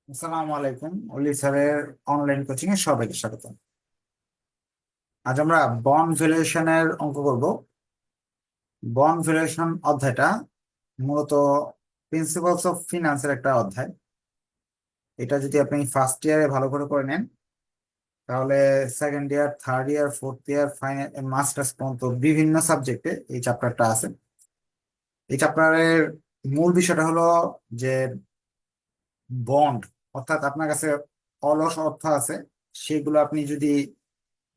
আসসালামু আলাইকুম। অলি স্যারের অনলাইন কোচিং এ সবাইকে স্বাগত। আজ আমরা বন্ড ভ্যালুয়েশনের অঙ্ক করব। বন্ড ভ্যালুয়েশন অধ্যায়টা মূলত প্রিন্সিপালস অফ ফিনান্সের একটা অধ্যায়। এটা যদি আপনি ফার্স্ট ইয়ারে ভালো করে করে নেন, তাহলে second year, third year, fourth year, final masters পর্যন্ত বিভিন্ন সাবজেক্টে এই চ্যাপ্টারটা আছে। এই চ্যাপ্টারের মূল বিষয়টা হলো যে বন্ড, অর্থাৎ আপনার কাছে অলস অর্থ আছে, সেগুলো আপনি যদি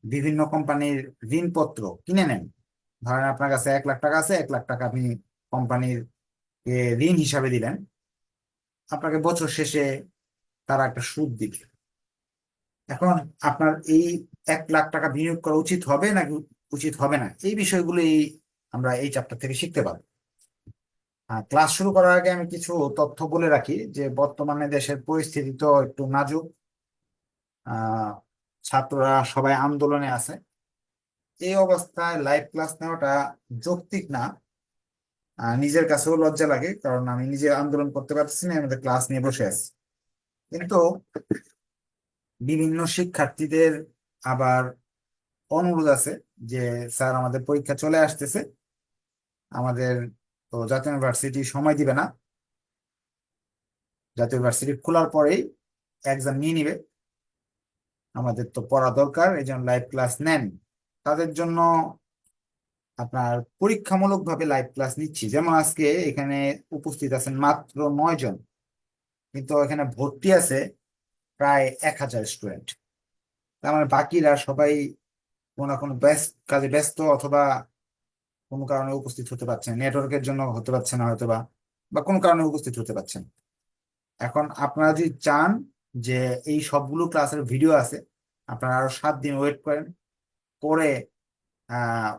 বিভিন্ন কোম্পানির ঋণপত্র কিনে নেন। ধরেন আপনার কাছে 1 লাখ টাকা আছে, 1 লাখ টাকা আপনি কোম্পানির ঋণ হিসাবে দিলেন। আপনাকে বছর শেষে তারা একটা সুদ দিবে। এখন আপনার এই 1 লাখ টাকা বিনিয়োগ করা উচিত হবে নাকি উচিত হবে না, এই বিষয়গুলো আমরা এই চ্যাপ্টার থেকে শিখতে পারবো। ক্লাস শুরু করার আগে আমি কিছু তথ্য বলে রাখি যে বর্তমানে দেশের পরিস্থিতি তো একটু নাজুক। আহ ছাত্ররা সবাই আন্দোলনে আছে। এই অবস্থায় লাইভ ক্লাস নেওয়াটা যৌক্তিক না। নিজের কাছেও লজ্জা লাগে, কারণ আমি নিজে আন্দোলন করতে পারছি না, আমাদের ক্লাস নিয়ে বসে আছি। কিন্তু বিভিন্ন শিক্ষার্থীদের আবার অনুরোধ আছে যে স্যার, আমাদের পরীক্ষা চলে আসতেছে, আমাদের তো জাতীয় ইউনিভার্সিটি সময় দিবে না, জাতীয় ইউনিভার্সিটি খোলার পরেই এক্সাম নিয়ে নিবে, আমাদের তো পড়া দরকার, এই জন্য লাইভ ক্লাস নেন। তাদের জন্য আপনার পরীক্ষামূলক ভাবে লাইভ ক্লাস নিচ্ছি। যেমন আজকে এখানে উপস্থিত আছেন মাত্র 9 জন, কিন্তু এখানে ভর্তি আছে প্রায় 1000 স্টুডেন্ট। তার মানে বাকিরা সবাই কোনো না কোনো কাজে ব্যস্ত, অথবা কোনো কারণে উপস্থিত হতে পারছেন, নেটওয়ার্কের জন্য হতে পারছে না হয়তো, বা বা কোনো কারণে উপস্থিত হতে পারছেন। এখন আপনারা যদি চান যে এই সবগুলো ক্লাসের ভিডিও আছে, আপনারা আরো 7 দিন ওয়েট করেন, করে আহ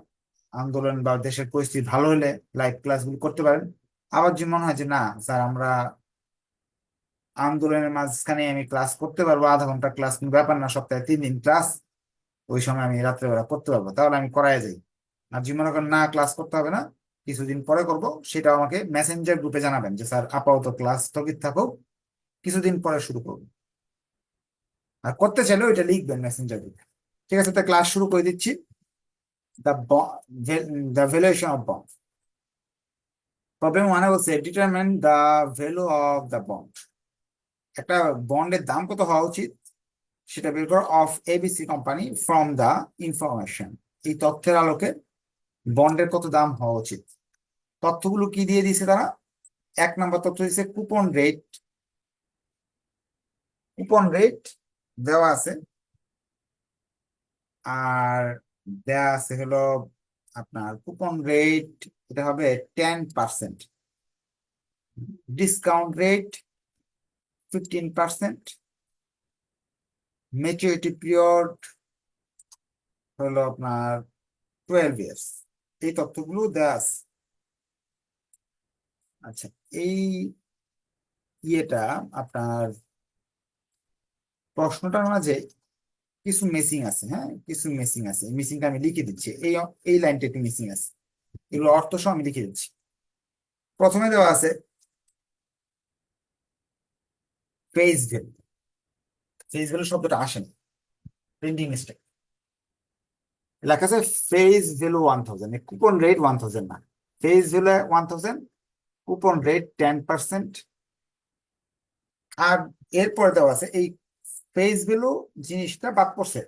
আন্দোলন বা দেশের পরিস্থিতি ভালো হলে লাইভ ক্লাসগুলো করতে পারেন। আবার যদি মনে হয় যে না স্যার, আমরা আন্দোলনের মাঝখানে আমি ক্লাস করতে পারবো, আধা ঘন্টা ক্লাস, কোনো ব্যাপার না, সপ্তাহে 3 দিন ক্লাস, ওই সময় আমি রাত্রেবেলা করতে পারবো, তাহলে আমি করাই যাই। আর যদি মনে করেন না, ক্লাস করতে হবে না, কিছুদিন পরে করব, সেটা আমাকে মেসেঞ্জার গ্রুপে জানাবেন যে স্যার আপাতত ক্লাস স্থগিত থাকুক, কিছুদিন পরে শুরু করবো। আর করতে চাইলে ওইটা লিখবেন মেসেঞ্জার গ্রুপে। ঠিক আছে, তো ক্লাস শুরু করে দিচ্ছি। The the valuation of bond. Problem ওয়ানে বলছে determine the value of the bond. একটা বন্ডের দাম কত হওয়া উচিত সেটা বের করো of ABC company from the information. এই তথ্যের আলোকে বন্ডের কত দাম হওয়া উচিত। তথ্যগুলো কি দিয়ে দিছে তারা? 1 নম্বর তথ্য দিচ্ছে কুপন রেট। কুপন রেট দেওয়া আছে, আর দেওয়া আছে হলো আপনার কুপন রেট, এটা হবে 10%, ডিসকাউন্ট রেট 15%, ম্যাচুরিটি পিরিয়ড হলো আপনার 12 ইয়ার্স। এই তথ্যগুলো দেওয়া আছে। আচ্ছা, এই ইয়েটা আপনার প্রশ্নটার মাঝে কিছু মিসিং আছে। হ্যাঁ, কিছু মিসিং আছে, মিসিংটা আমি লিখে দিচ্ছি। এই লাইনটা একটু মিসিং আছে, এগুলো অর্থ সহ আমি লিখে দিচ্ছি। প্রথমে দেওয়া আছে ফেস ভ্যালু। ফেস ভ্যালু শব্দটা আসেনি, প্রিন্টিং মিস্টেক। লেখা আছে ফেস ভ্যালু 1000, কুপন রেট 1000 না, ফেস ভ্যালু 1000, কুপন রেট 10%। আর এরপরে দেওয়া আছে এই ফেস ভ্যালু জিনিসটা বাদ পড়ছে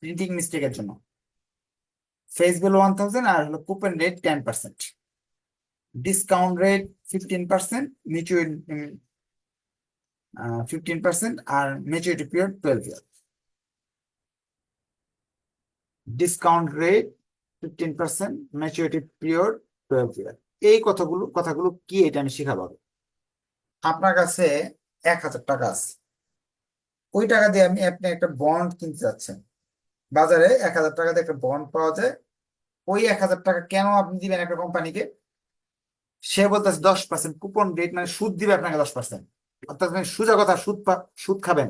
প্রিন্টিং মিস্টেকের জন্য। ফেস ভ্যালু 1000 আর হলো coupon rate 10%, discount rate 15%, mutual 15%, আর ম্যাচুরিটি পিরিয়ড 12 ইয়ার। ডিসকাউন্ট রেট 15%, ম্যাচুরিটি পিরিয়ড 12 ইয়ার। এই কথাগুলো কি, এটা আমি শিখাবো। আপনার কাছে 1000 টাকা আছে, ওই টাকা দিয়ে আপনি একটা বন্ড কিনতে যাচ্ছেন। বাজারে 1000 টাকা দিয়ে একটা বন্ড পাওয়া যায়। ওই 1000 টাকা কেন আপনি দিবেন একটা কোম্পানিকে? সে বলতেছে 10% কুপন রেট, মানে সুদ দিবে আপনাকে 10%। অর্থাৎ আপনি সোজা কথা, সুদ খাবেন।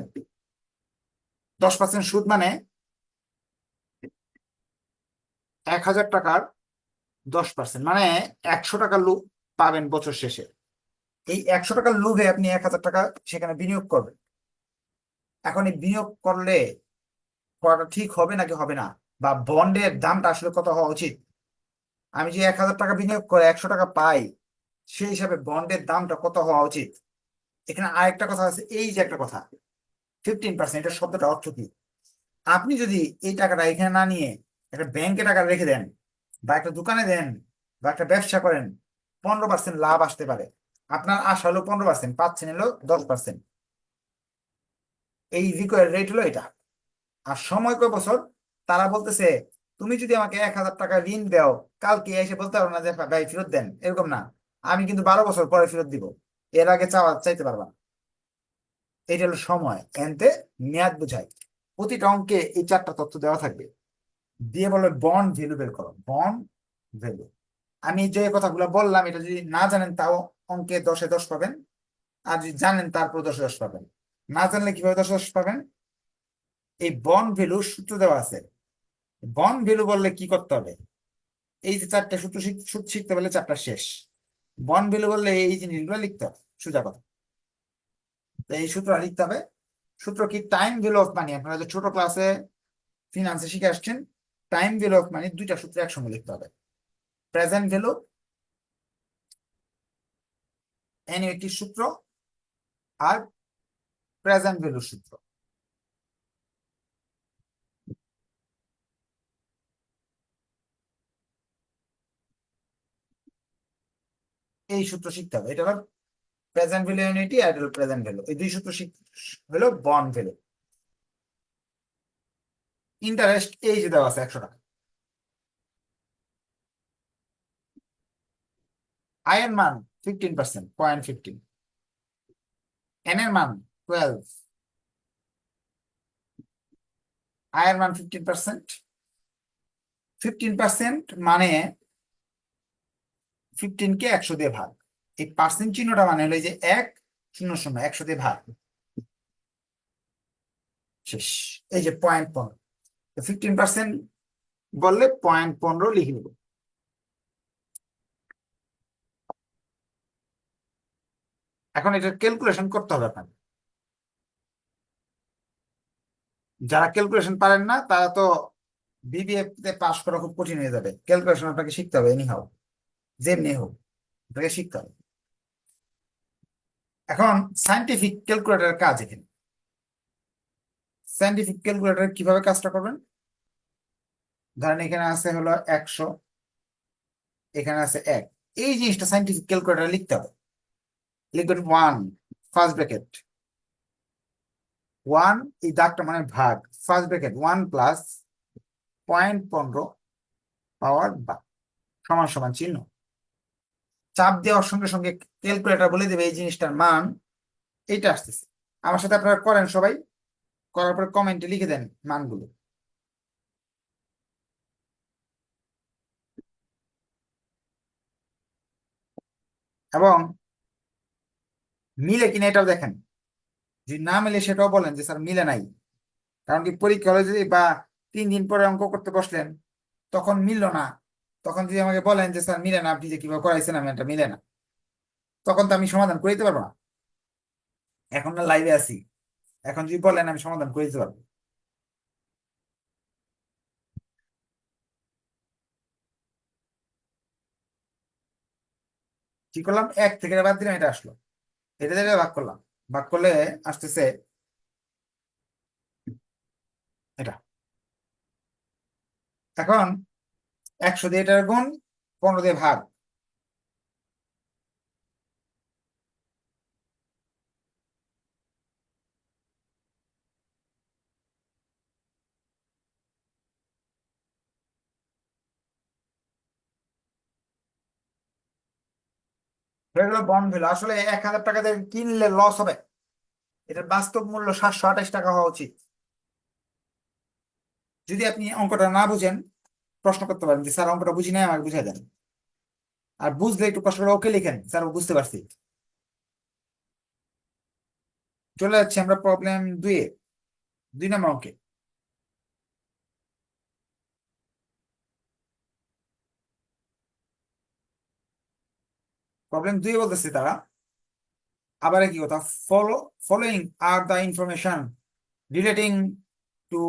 10% সুদ মানে 1000 টাকার 10%, মানে 100 টাকা পাবেন বছর শেষে। এই 100 টাকার লোভে আপনি 1000 টাকা সেখানে বিনিয়োগ করবেন। এখন এই বিনিয়োগ করলে করাটা ঠিক হবে নাকি হবে না, বা বন্ডের দামটা আসলে কত হওয়া উচিত? আমি যে 1000 টাকা বিনিয়োগ করে 100 টাকা পাই, সেই হিসাবে বন্ডের দামটা কত হওয়া উচিত? এখানে আরেকটা কথা আছে, এই যে একটা কথা 15%, এটা শব্দটা অর্থ কি? আপনি যদি এই টাকাটা এখানে না নিয়ে একটা ব্যাংকে টাকা রেখে দেন, বা একটা দোকানে দেন, বা একটা ব্যবসা করেন, 15% লাভ আসতে পারে। আপনার আশা হলো 15%, পাচ্ছেন হলো 10%। এই রিকোয়ার্ড রেট হলো এটা। আর সময় কয় বছর? তারা বলতেছে তুমি যদি আমাকে 1000 টাকা ঋণ দাও, কালকে এসে বলতে পারবো না যে ভাই ফেরত দেন, এরকম না। আমি কিন্তু 12 বছর পরে ফেরত দিব, এর আগে চাইতে পারবা না। এটা হলো সময়, এনতে মেয়াদ বোঝায়। প্রতিটা অঙ্কে এই 4টা তথ্য দেওয়া থাকবে, দিয়ে বলবে বন্ড ভ্যালু বের করো, বন্ড ভ্যালু। আমি যে কথাগুলো বললাম, এটা যদি না জানেন তাও অঙ্কে 10-এ 10 পাবেন, আর যদি জানেন তারপর 10-এ 10 পাবেন। না জানলে কিভাবে 10-এ 10 পাবেন? এই বন্ড ভ্যালু সূত্র দেওয়া আছে। বন্ড ভ্যালু বললে কি করতে হবে? এই যে 4টে সূত্র সূত্র শিখতে পারলে 4টা শেষ। বন্ড ভ্যালু বললে এই জিনিসগুলো লিখতে হবে, সোজা কথা। তো এই সূত্র লিখতে হবে। সূত্র কি? Time value of money. আপনারা যে ছোট ক্লাসে ফিনান্সে শিখে আসছেন, টাইম ভ্যালু অফ মানি দুইটা সূত্র একসঙ্গে লিখতে হবে। প্রেজেন্ট ভ্যালু, অ্যানুইটি সূত্র, আর প্রেজেন্ট ভ্যালু সূত্র। এই সূত্র শিখতে হবে। এটা হলো প্রেজেন্ট ভ্যালু অ্যানুইটি, আর এটা হলো প্রেজেন্ট ভ্যালু। এই দুই সূত্র হলো বন্ড ভ্যালু। ইন্টারেস্ট এই যে দেওয়া আছে 100 টাকা। আয়ের মান 15%, 0.15। এন এর মান 12। আয়ের মান 15%। 15% মানে 15 কে 100 দিয়ে ভাগ। এই পার্সেন্ট চিহ্নটা মানে হলো এই যে 100, 100 দিয়ে ভাগ, শেষ। এই যে 0.15, 15% বললে 0.15 লিখে নেব। এখন এটা ক্যালকুলেশন করতে হবে আপনাকে। যারা ক্যালকুলেশন পারেন না তারা তো বিবিএ তে পাশ করা খুব কঠিন হয়ে যাবে। ক্যালকুলেশন আপনাকে শিখতে হবে, এনি হাও, যেমনি হোক আপনাকে শিখতে হবে। এখন সাইন্টিফিক ক্যালকুলেটরের কাজ এখানে। সাইন্টিফিক ক্যালকুলেটর কিভাবে কাজটা করবেন? ধরেন এখানে আছে হলো 100, এখানে আছে 1। এই জিনিসটা সাইন্টিফিক ক্যালকুলেটরে লিখতে হবে। লিখবেন 1, ফার্স্ট ব্র্যাকেট 1, এই দাগটা মানে ভাগ, ফার্স্ট ব্র্যাকেট 1 প্লাস 0.15 পাওয়ার বা সমান সমান চিহ্ন। চাপ দেওয়ার সঙ্গে সঙ্গে ক্যালকুলেটর বলে দেবে এই জিনিসটার মান এইটা আসতেছে। আমার সাথে আপনারা করেন সবাই, করার পরে কমেন্টে লিখে দেন মানগুলো। এবং মিলে কিনা এটাও দেখেন, যদি না মিলে সেটাও বলেন যে স্যার মিলে নাই। কারণ কি, পরীক্ষা হলে যদি বা 3 দিন পরে অঙ্ক করতে বসলেন, তখন মিললো না, তখন যদি আমাকে বলেন যে স্যার মিলে না, আপনি যে কিভাবে করাইছেন আমি এটা মিলে না, তখন তো আমি সমাধান করে দিতে পারবো না। এখন না লাইভে আছি, এখন যদি বলেন আমি সমাধান করে দিতে পারবো। কি করলাম? 1 থেকে বাদ দিলাম, এটা আসলো। এটা থেকে ভাগ করলাম, ভাগ করলে আসতেছে এটা। এখন 100 দিয়ে এটার গুণ, 15 দিয়ে ভাগ। হয়ে গেল বন্ড ভ্যালু। আসলে 1000 টাকা দিয়ে কিনলে লস হবে, এটার বাস্তব মূল্য 728 টাকা হওয়া উচিত। যদি আপনি অঙ্কটা না বুঝেন, প্রশ্ন করতে পারেন যে স্যার অঙ্কটা বুঝি নাই, আমাকে বুঝাই দেন। আর বুঝলে একটু কষ্ট করে ওকে লিখেন, স্যার ও বুঝতে পারছি। চলে যাচ্ছে আমরা প্রবলেম 2-এ, 2 নম্বর অঙ্কে। প্রবলেম 2-এ বলতেছে তারা আবার কি কথা, following are the information relating to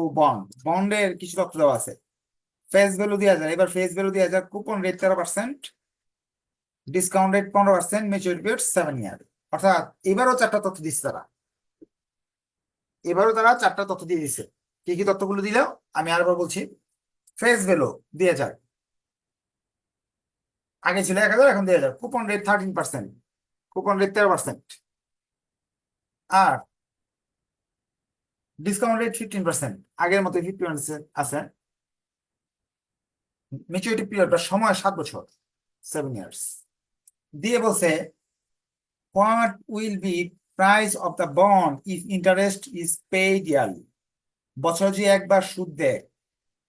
বন্ডের কিছু তথ্য দেওয়া আছে। ফেস ভ্যালু 2000, এবার face value 2000, coupon rate 13%, discount rate 15%, maturity period 7 ইয়ার। অর্থাৎ এবারও চারটা তথ্য দিচ্ছে তারা, এবারও তারা চারটা তথ্য দিয়ে দিচ্ছে। কি কি তথ্যগুলো দিল আমি আরেকবার বলছি। ফেস ভ্যালু 2000, আগে ছিল 1000, এখন 2000। Coupon rate 13%, coupon rate 13%। আর ডিসকাউন্ট রেট 15%, আগের মতো 50% আছে। ম্যাচুরিটি পিরিয়ড বা সময় 7 বছর, 7 ইয়ার্স। দিয়ে বলছে what will be price of the bond if interest is paid yearly. বছরে যদি একবার সুদ দেয়,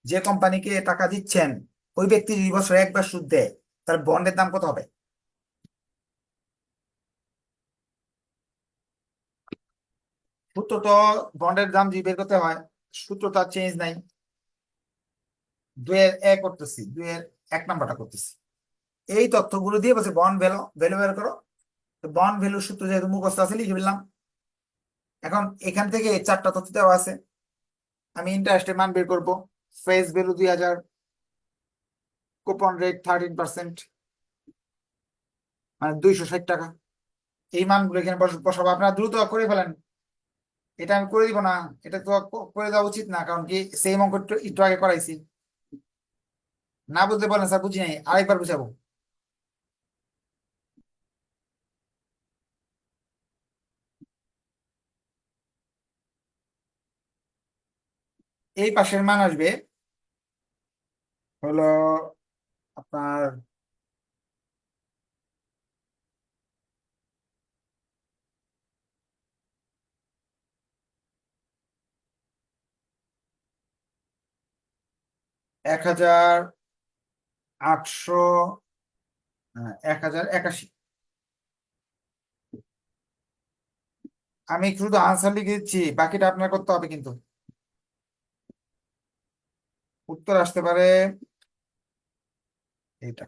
যে কোম্পানিকে টাকা দিচ্ছেন ওই ব্যক্তি যদি বছরে একবার সুদ দেয়, তার বন্ডের দাম কত হবে? সূত্র তো, বন্ডের দাম যদি বের করতে হয়, সূত্র তার চেঞ্জ নাই। 2 এর 1 করতেছি, 2 এর 1 নাম্বারটা করতেছি। এই তথ্যগুলো দিয়ে বলছে বন্ড ভ্যালু ভ্যালু বের করো। তো বন্ড ভ্যালুর সূত্র যেহেতু মুখস্থ আছে লিখে ফেললাম। এখন এখান থেকে এই চারটা তথ্য দেওয়া আছে, আমি ইন্টারেস্টের মান বের করবো। ফেস ভ্যালু 2000, কুপন রেট 13%, মানে 260 টাকা। এই মানগুলো এখানে বসাবো। আপনারা দ্রুত করে ফেলেন, এটা আমি করে দিব না, এটা তো করে দেওয়া উচিত না, কারণ কি সেম অঙ্ক একটু একটু আগে করাইছি। না বুঝতে বলেন স্যার বুঝি নাই, আরেকবার বুঝাবো। এই পাশের মান আসবে হলো আপনার 1800, 1081। আমি শুধু আনসার লিখে দিচ্ছি, বাকিটা আপনার করতে হবে কিন্তু। উত্তর আসতে পারে এইটা,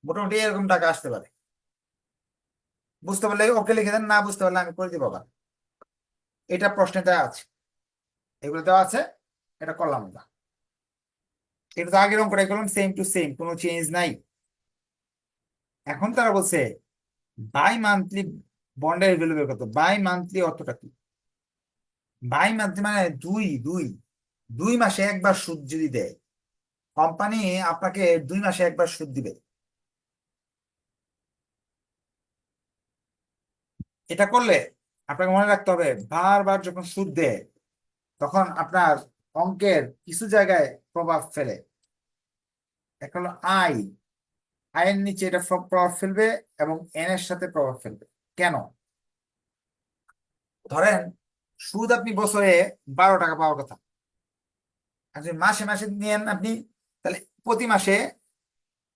মোটামুটি এরকম টাকা আসতে পারে। বুঝতে পারলে ওকে লিখে দেন, না বুঝতে পারলে আমি করে দিব আবার। এটা প্রশ্নে দেওয়া আছে, এগুলো দেওয়া আছে, এটা করলাম আমরা। এটা তো আগের অঙ্কটাই করলাম, সেম টু সেম, কোনো চেঞ্জ নাই। এখন তারা বলছে বাই মান্থলি বন্ডের ভ্যালু বের করতে। বাই মান্থলি অর্থটা কি? বাই মান্থলি মানে দুই দুই 2 মাসে একবার সুদ যদি দেয় কোম্পানি, আপনাকে 2 মাসে একবার সুদ দিবে। এটা করলে আপনাকে মনে রাখতে হবে, বারবার যখন সুদ দেয় তখন আপনার অঙ্কের কিছু জায়গায় প্রভাব ফেলে। একটা হলো আয়ের নিচে এটা প্রভাব ফেলবে, এবং এন এর সাথে প্রভাব ফেলবে। কেন? ধরেন সুদ আপনি বছরে 12 টাকা পাওয়ার কথা, আর যদি মাসে মাসে নেন আপনি, তাহলে প্রতি মাসে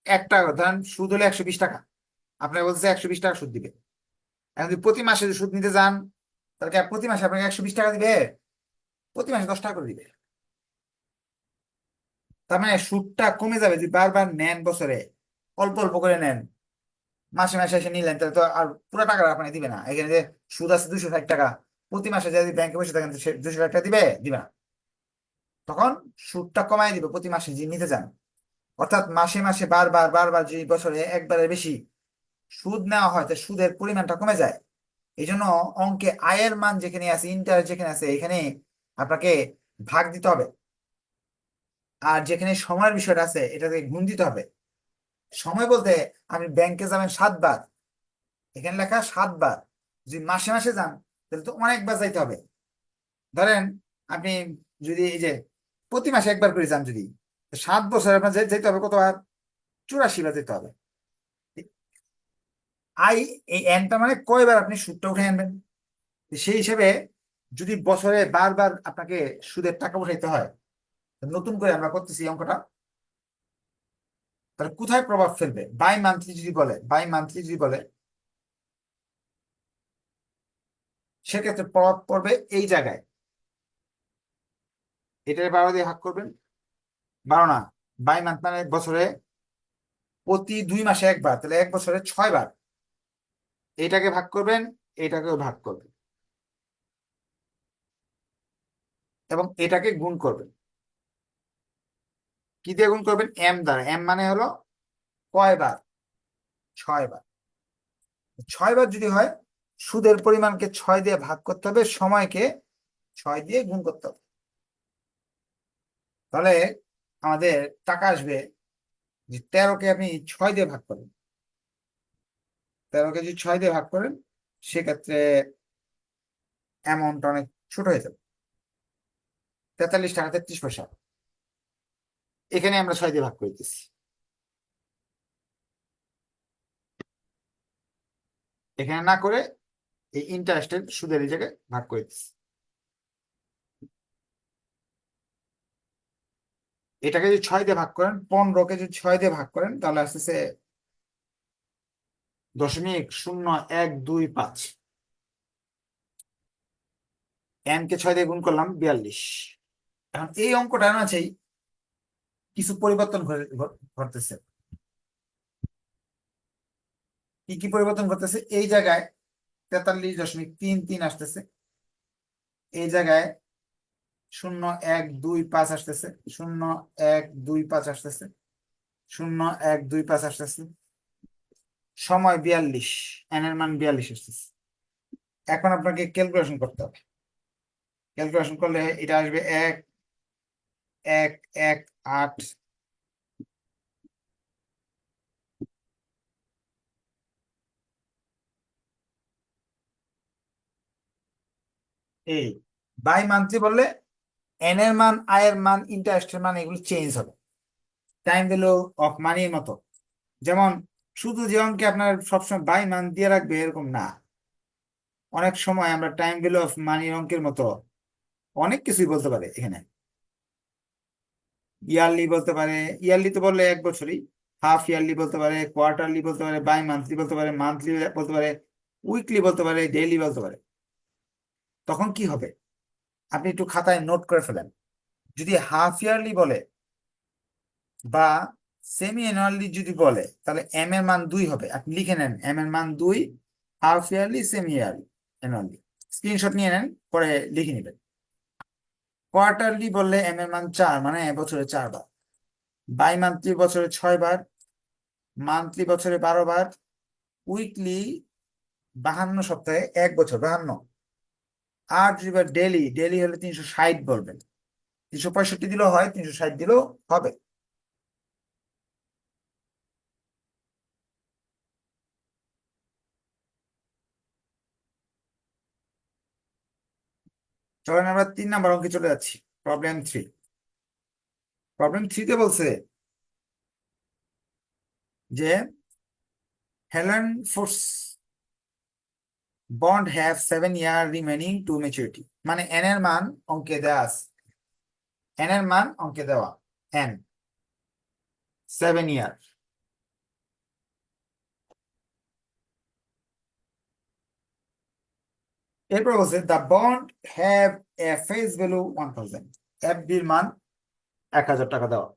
1 টাকা, ধরেন সুদ হলে 120 টাকা, আপনাকে বলছে 120 টাকা সুদ দিবে। এখন যদি প্রতি মাসে যদি সুদ নিতে যান, তাহলে কি প্রতি মাসে আপনাকে 120 টাকা দিবে? প্রতি মাসে 10 টাকা করে দিবে। তার মানে সুদটা কমে যাবে যদি বারবার নেন, বছরে অল্প অল্প করে নেন। মাসে মাসে এসে নিলেন, তাহলে তো আর পুরো টাকা আপনাকে দিবে না। এখানে যে সুদ আছে 260 টাকা, প্রতি মাসে যদি ব্যাংকে বসে থাকেন, সে 260 টাকা দিবে দিবে না। তখন সুদটা কমাই দিবে প্রতি মাসে যে নিতে চান। অর্থাৎ মাসে মাসে বারবার বারবার যদি বছরে একবারের বেশি সুদ নেওয়া হয়, তো সুদের পরিমাণটা কমে যায়। এই জন্য অঙ্কে আয়ের মান যেখানে আছে, ইন্টারেস্ট যেখানে আছে, এখানে আপনাকে ভাগ দিতে হবে। আর যেখানে সময়ের বিষয়টা আছে, এটাকে গুণ দিতে হবে। সময় বলতে আপনি ব্যাংকে যাবেন 7 বার, এখানে লেখা 7 বার। যদি মাসে মাসে যান তাহলে তো অনেকবার যাইতে হবে। ধরেন আপনি যদি এই যে প্রতি মাসে একবার করে যান, যদি 7 বছর আপনার যেতে হবে কতবার? 84 বার যেতে হবে। আই, এই এনটা মানে কয়বার আপনি সুদটা উঠে আনবেন। সেই হিসেবে যদি বছরে বারবার আপনাকে সুদের টাকা উঠাইতে হয়, নতুন করে আমরা করতেছি অঙ্কটা, তাহলে কোথায় প্রভাব ফেলবে? বাই মান্থলি যদি বলে, বাই মান্থলি যদি বলে, সেক্ষেত্রে প্রভাব পড়বে এই জায়গায়। এটার 12 দিয়ে ভাগ করবেন, 12 না, বাই মান্থ মানে বছরে প্রতি 2 মাসে একবার, তাহলে 1 বছরে 6 বার। এটাকে ভাগ করবেন, এটাকেও ভাগ করবেন, এবং এটাকে গুণ করবেন। কি দিয়ে গুণ করবেন? এম দ্বারা। এম মানে হলো কয়বার? 6 বার। 6 বার যদি হয়, সুদের পরিমাণকে 6 দিয়ে ভাগ করতে হবে, সময়কে 6 দিয়ে গুণ করতে হবে। তাহলে আমাদের টাকা আসবে যে 13কে আপনি 6 দিয়ে ভাগ করেন, 13কে যদি 6 দিয়ে ভাগ করেন, সেক্ষেত্রে অ্যামাউন্ট অনেক ছোট হয়ে যাবে, 43 টাকা 33 পয়সা। এখানে আমরা 6 দিয়ে ভাগ করে দিচ্ছি, এখানে না করে এই ইন্টারেস্টের সুদের এই জায়গায় ভাগ করে দিচ্ছি। এটাকে যদি 6 দিয়ে ভাগ করেন, 15কে যদি 6 দিয়ে ভাগ করেন, তাহলে আসতেছে 0.0125। এন কে 6 দিয়ে গুণ করলাম 42। এখন এই অঙ্কটা আছেই কিছু পরিবর্তন ঘটতেছে। কি কি পরিবর্তন ঘটতেছে? এই জায়গায় 43.33 আসতেছে, এই জায়গায় 0.125 আসতেছে, 0.125 আসতেছে, 0.125 আসতেছে, সময় 42, এন এর মান 42 আসতেছে। এখন আপনাকে ক্যালকুলেশন করতে হবে। ক্যালকুলেশন করলে এটা আসবে 1.118। এই বাই মান্থলি বললে এন এর মান, আয়ের মান, ইন্টারেস্টের মান এগুলো চেঞ্জ হবে টাইম ভ্যালু অফ মানির মতো। যেমন শুধু যে অঙ্কে আপনার সবসময় বাই মান্থ দিয়ে রাখবে এরকম না, অনেক সময় আমরা টাইম ভ্যালু অফ মানির অঙ্কের মতো অনেক কিছুই বলতে পারে এখানে। ইয়ারলি বলতে পারে, ইয়ারলি তো বললে 1 বছরই, হাফ ইয়ারলি বলতে পারে, কোয়ার্টারলি বলতে পারে, বাই মান্থলি বলতে পারে, মান্থলি বলতে পারে, উইকলি বলতে পারে, ডেইলি বলতে পারে। তখন কি হবে? আপনি একটু খাতায় নোট করে ফেলেন। যদি হাফ ইয়ারলি বলে বা সেমি অ্যানুয়ালি যদি বলে, তাহলে এম এর মান 2 হবে। আপনি লিখে নেন এম এর মান 2, half yearly, semi yearly, annually. Screenshot নিয়ে নেন, পরে লিখে নেবেন। কোয়ার্টারলি বললে এম এর মান 4, মানে বছরে 4 বার। বাই মান্থলি বছরে 6 বার, মান্থলি বছরে 12 বার, উইকলি 52 সপ্তাহে 1 বছর 52। আর যদি ডেলি, ডেলি হলে 360 বলবেন। 365 দিলেও হয়, 360 দিলেও হবে। চলেন আমরা 3 নম্বর অঙ্কে চলে যাচ্ছি। প্রবলেম 3। প্রবলেম 3-তে বলছে যে Helen Force bond have 7 year remaining to maturity. মানে এন এর মান অঙ্কে দেওয়া আছে, এন এর মান অঙ্কে দেওয়া, এন 7 ইয়ার। এরপর বলছে the bond have a face value 1000, এফডির মান 1000 টাকা দেওয়া,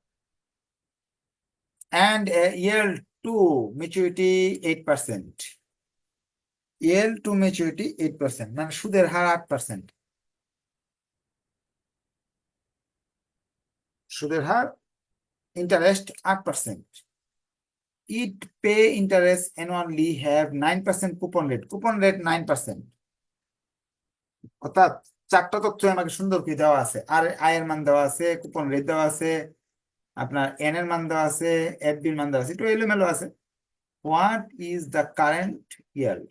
and a yield to maturity 8%। yield to maturity 8%, মানে সুদের হার 8%। সুদের হার, interest 8%। It pay interest annually have 9% coupon rate, coupon rate 9%। অর্থাৎ 4টা তথ্য আমাকে সুন্দর করে দেওয়া আছে। আর আয়ের মান দেওয়া আছে, কুপন রেট দেওয়া আছে, আপনার এন এর মান দেওয়া আছে, এফডির মান দেওয়া আছে, একটু এলোমেলো আছে। What is the current yield?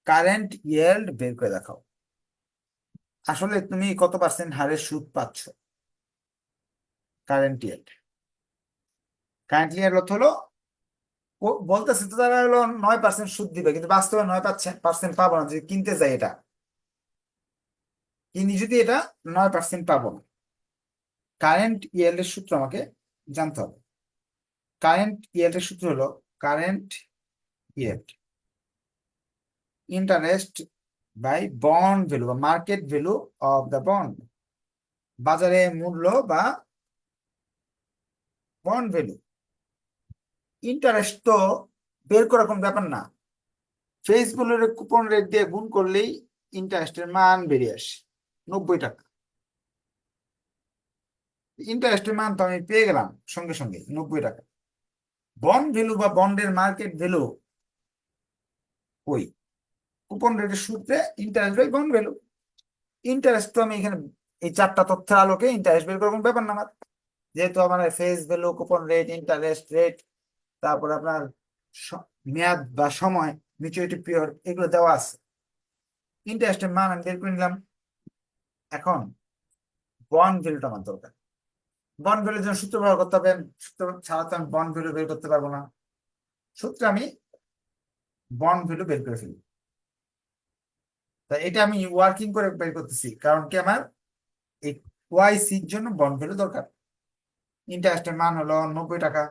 Current yield বের করে দেখাও। আসলে তুমি কত পার্সেন্ট হারে সুদ পাচ্ছ? কারেন্ট ইয়েল্ড, কারেন্ট ইয়েল্ড অর্থ হলো, বলতেছে তো তারা হলো 9% সুদ দিবে, কিন্তু বাস্তবে 9% পাবো না। যদি কিনতে যাই, এটা কিনি যদি, এটা 9% পাবো না। কারেন্ট ইয়েল্ডের সূত্র আমাকে জানতে হবে। কারেন্ট ইয়েল্ডের সূত্র হলো current yield interest by bond value বা market value of the bond, বাজারে মূল্য বা বন্ড ভ্যালু। ইন্টারেস্ট তো বের করার কোনো ব্যাপার না, ফেসবুকের কুপন রেট দিয়ে গুণ করলেই ইন্টারেস্টের মান বেরিয়ে আসে 90 টাকা। ইন্টারেস্টের মান তো আমি পেয়ে গেলাম সঙ্গে সঙ্গে 90 টাকা। বন্ড ভ্যালু বা বন্ডের মার্কেট ভ্যালু ওই কুপন রেটের সূত্রে interest by bond value. Interest তো আমি এখানে এই 4টা তথ্যের আলোকে ইন্টারেস্ট বের করবো, ব্যাপার না আমার। যেহেতু আমার face value, coupon rate, interest rate, তারপর আপনার মেয়াদ বা সময়, ম্যাচুরিটি পিরিয়ড, এগুলো দেওয়া আছে। ইন্টারেস্টের মান আমি বের করে নিলাম। এখন বন্ড ভ্যালুটা আমার দরকার। বন্ড ভ্যালুর জন্য সূত্র ব্যবহার করতে হবে। সূত্র ছাড়া তো আমি বন্ড ভ্যালু বের করতে পারবো না। সূত্রে আমি বন্ড ভ্যালু বের করে ফেলি। তা এটা আমি ওয়ার্কিং করে বের করতেছি, কারণ কি আমার এই ওয়াইসির জন্য বন্ড ভ্যালু দরকার। ইন্টারেস্টের মান হলো 90 টাকা।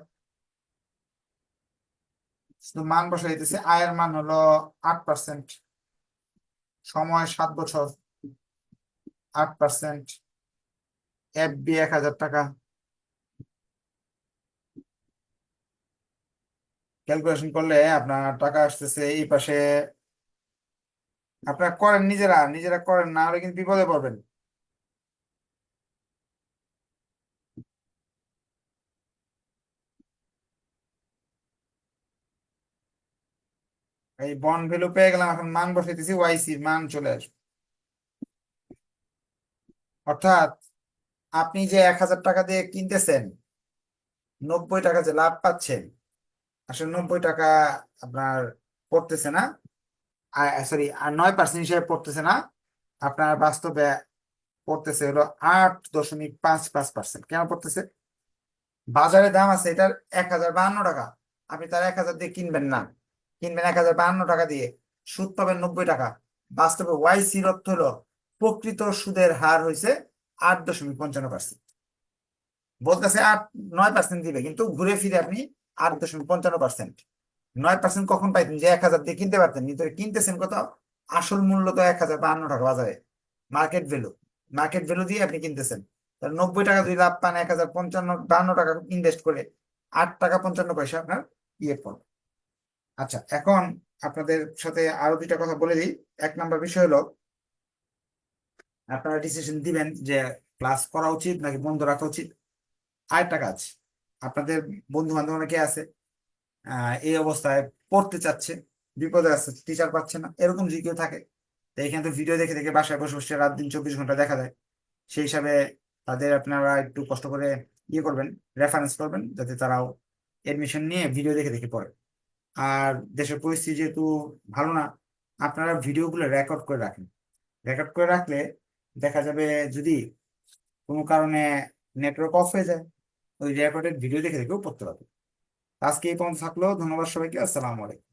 শুধু মান বসাই দিতেছে। আয়ের মান হলো 8%, সময় 7 বছর, 8%, এফবি 1000 টাকা। ক্যালকুলেশন করলে আপনার টাকা আসতেছে এই পাশে। আপনারা করেন, নিজেরা নিজেরা করেন, না হলে কিন্তু বিপদে পড়বেন। এই বন্ড ভ্যালু পেয়ে গেলাম, এখন মান বসাইতেছি, ওয়াইসির মান চলে আসবে। অর্থাৎ আপনি যে 1000 টাকা দিয়ে কিনতেছেন, 90 টাকা যে লাভ পাচ্ছেন, আসলে 90 টাকা আপনার পড়তেছে না। সরি, আর 9% হিসেবে পড়তেছে না। আপনার বাস্তবে পড়তেছে হলো 8.55%। কেন পড়তেছে? বাজারে দাম আছে এটার 1052 টাকা। আপনি তার 1000 দিয়ে কিনবেন না, কিনবেন 1052 টাকা দিয়ে, সুদ পাবেন 90 টাকা। বাস্তবে ওয়াইসির অর্থ হলো প্রকৃত সুদের হার হয়েছে 8.55%। বলতেছে 9% দিবে, কিন্তু ঘুরে ফিরে আপনি 8.55%। 9% কখন পাইতেন? যে 1000 দিয়ে কিনতে পারতেন, কিন্তু কিনতেছেন কত? আসল মূল্য তো 1052 টাকা বাজারে, মার্কেট ভ্যালু। মার্কেট ভ্যালু দিয়ে আপনি কিনতেছেন। তাহলে 90 টাকা যদি লাভ পান, 1052 টাকা ইনভেস্ট করে 8 টাকা 55 পয়সা আপনার ইয়ে পড়বে। আচ্ছা, এখন আপনাদের সাথে আরো দুইটা কথা বলে দিই। 1 নম্বর বিষয় হলো, আপনারা ডিসিশন দিবেন যে ক্লাস করা উচিত নাকি বন্ধ রাখা উচিত। আরেকটা কাজ, আপনাদের বন্ধু বান্ধব অনেকে আছে এই অবস্থায় পড়তে চাচ্ছে, বিপদে আছে, টিচার পাচ্ছে না, এরকম যদি কেউ থাকে, তো এখানে তো ভিডিও দেখে দেখে বাসায় বসে বসে রাত দিন 24 ঘন্টা দেখা যায়। সেই হিসাবে তাদের আপনারা একটু কষ্ট করে ইয়ে করবেন, রেফারেন্স করবেন, যাতে তারাও এডমিশন নিয়ে ভিডিও দেখে দেখে পড়ে। আর দেশের পরিস্থিতি যেহেতু ভালো না, আপনারা ভিডিওগুলো রেকর্ড করে রাখেন। রেকর্ড করে রাখলে দেখা যাবে যদি কোনো কারণে নেটওয়ার্ক অফ হয়ে যায়, ওই রেকর্ডেড ভিডিও দেখে দেখেও পড়তে পারবে। আজকে এই পর্যন্ত থাকলো। ধন্যবাদ সবাইকে। আসসালামু আলাইকুম।